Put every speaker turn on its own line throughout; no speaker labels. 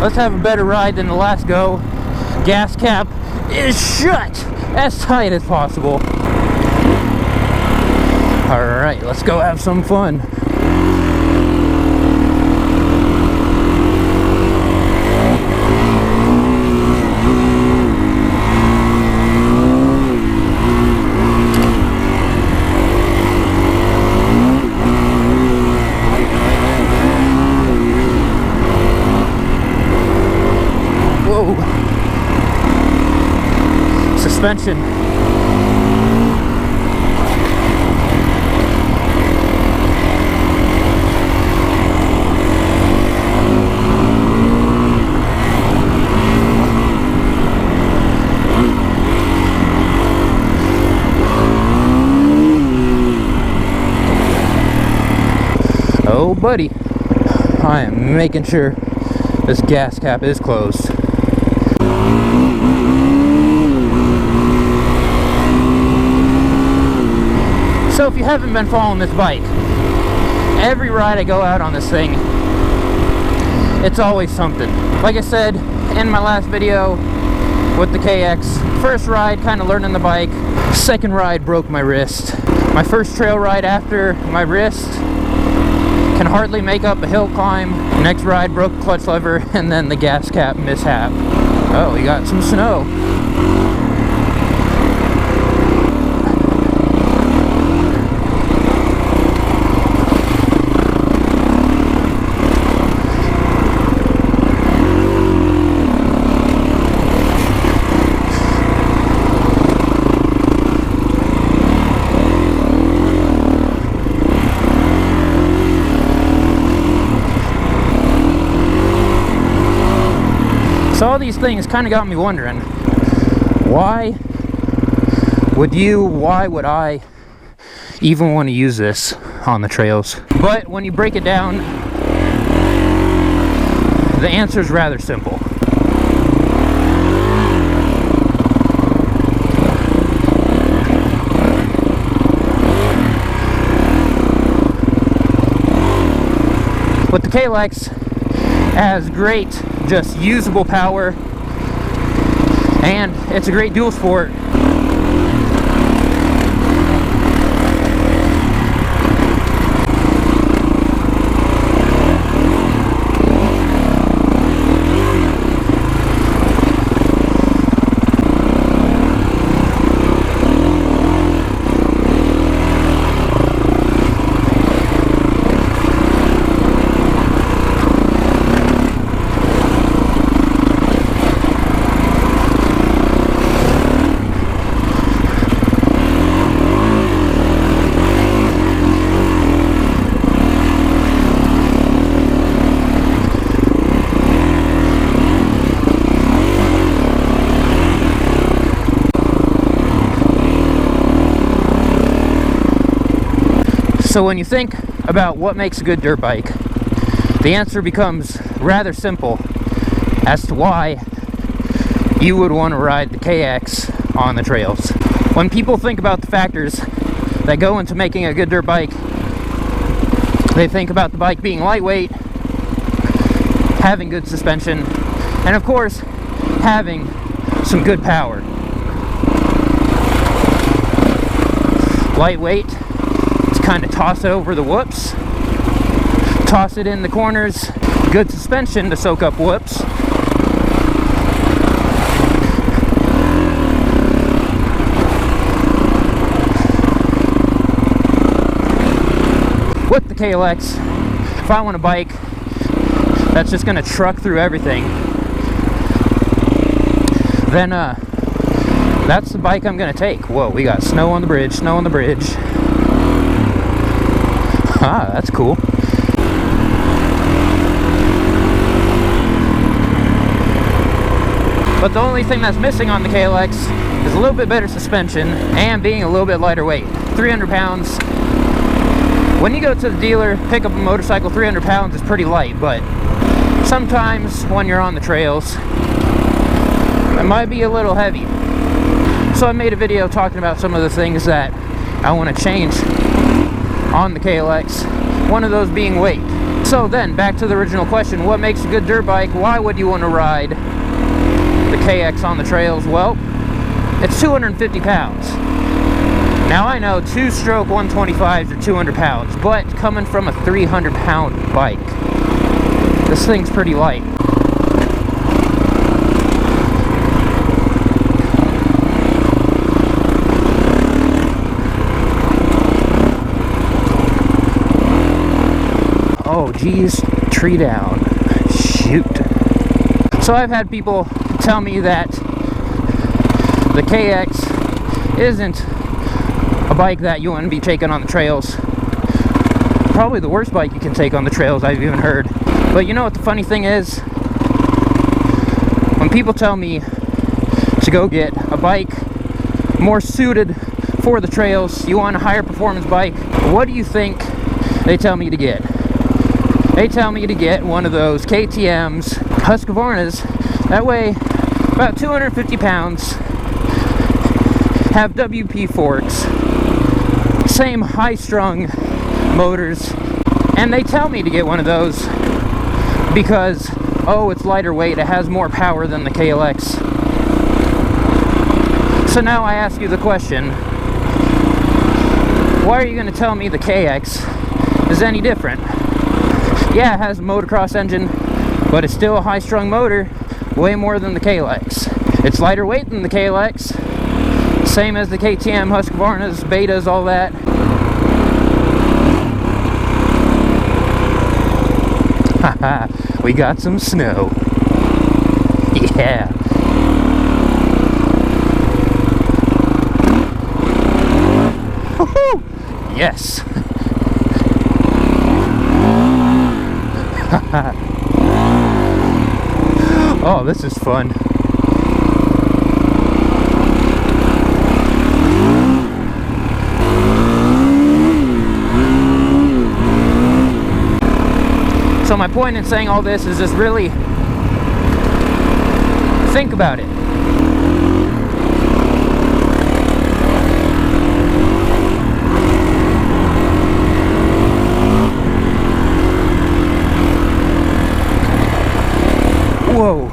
Let's have a better ride than the last go. Gas cap is shut as tight as possible. Alright, let's go have some fun. Suspension. Oh, buddy, I am making sure this gas cap is closed. So if you haven't been following this bike, every ride I go out on this thing, it's always something. Like I said in my last video with the KX, first ride kind of learning the bike, second ride broke my wrist. My first trail ride after my wrist can hardly make up a hill climb. Next ride broke the clutch lever, and then the gas cap mishap. Oh, we got some snow. So all these things kind of got me wondering, why would I even want to use this on the trails? But when you break it down, the answer is rather simple. With the KX, it has great just usable power, and it's a great dual sport. So when you think about what makes a good dirt bike, the answer becomes rather simple as to why you would want to ride the KX on the trails. When people think about the factors that go into making a good dirt bike, they think about the bike being lightweight, having good suspension, and of course, having some good power. Lightweight, kind of toss it over the whoops, toss it in the corners, good suspension to soak up whoops. With the KX, if I want a bike that's just going to truck through everything, then that's the bike I'm going to take. Whoa, we got snow on the bridge, snow on the bridge. Ah, that's cool. But the only thing that's missing on the KX is a little bit better suspension and being a little bit lighter weight. 300 pounds. When you go to the dealer, pick up a motorcycle, 300 pounds is pretty light, but sometimes when you're on the trails, it might be a little heavy. So I made a video talking about some of the things that I want to change on the KX, one of those being weight. So then, back to the original question, what makes a good dirt bike? Why would you want to ride the KX on the trails? Well, it's 250 pounds. Now I know 2-stroke 125s are 200 pounds, but coming from a 300-pound bike, this thing's pretty light. Oh geez, tree down. Shoot. So I've had people tell me that the KX isn't a bike that you want to be taking on the trails. Probably the worst bike you can take on the trails, I've even heard. But you know what the funny thing is? When people tell me to go get a bike more suited for the trails, you want a higher performance bike, what do you think they tell me to get? They tell me to get one of those KTM's Husqvarnas that weigh about 250 pounds, have WP forks, same high-strung motors, and they tell me to get one of those because, oh, it's lighter weight, it has more power than the KLX. So now I ask you the question, why are you going to tell me the KX is any different? Yeah, it has a motocross engine, but it's still a high-strung motor, way more than the KLX. It's lighter weight than the KLX, same as the KTM, Husqvarnas, Betas, all that. Haha, we got some snow. Yeah. Woohoo! Yes. Oh, this is fun. So my point in saying all this is just really think about it. Whoa,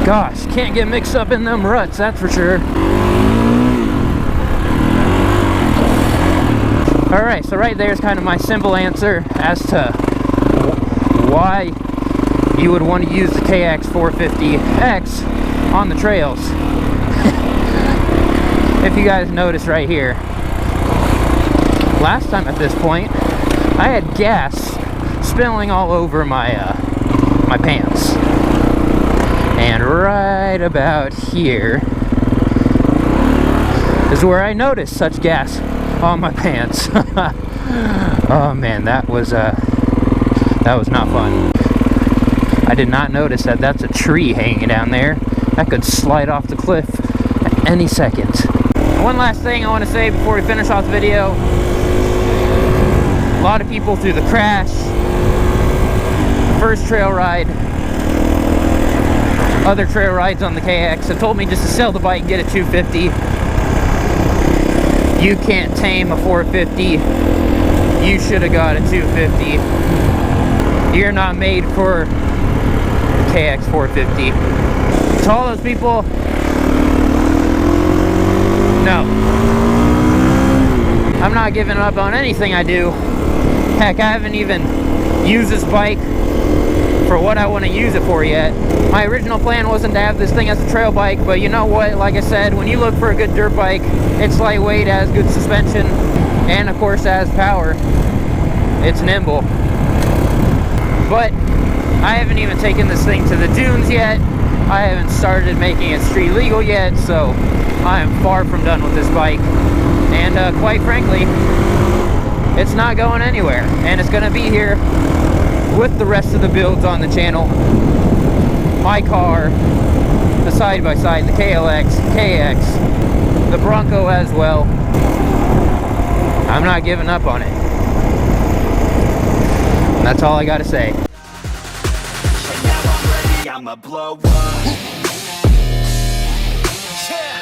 gosh, can't get mixed up in them ruts, that's for sure. Alright, so right there is kind of my simple answer as to why you would want to use the KX450X on the trails. If you guys notice right here, last time at this point, I had gas spilling all over my my pants. And right about here is where I noticed such gas on my pants. Oh man, that was not fun. I did not notice that that's a tree hanging down there. That could slide off the cliff at any second. One last thing I want to say before we finish off the video. A lot of people through the crash, first trail ride, other trail rides on the KX have told me just to sell the bike and get a 250. You can't tame a 450. You should have got a 250. You're not made for the KX450. To all those people, no. I'm not giving up on anything I do. Heck, I haven't even used this bike for what I want to use it for yet. My original plan wasn't to have this thing as a trail bike, but you know what, like I said, when you look for a good dirt bike, it's lightweight, has good suspension, and of course has power. It's nimble. But I haven't even taken this thing to the dunes yet. I haven't started making it street legal yet, so I am far from done with this bike. And quite frankly, it's not going anywhere, and it's going to be here with the rest of the builds on the channel. My car, the side-by-side, the KLX, KX, the Bronco as well. I'm not giving up on it. And that's all I gotta say.
And now I'm ready, I'ma blow up. Yeah.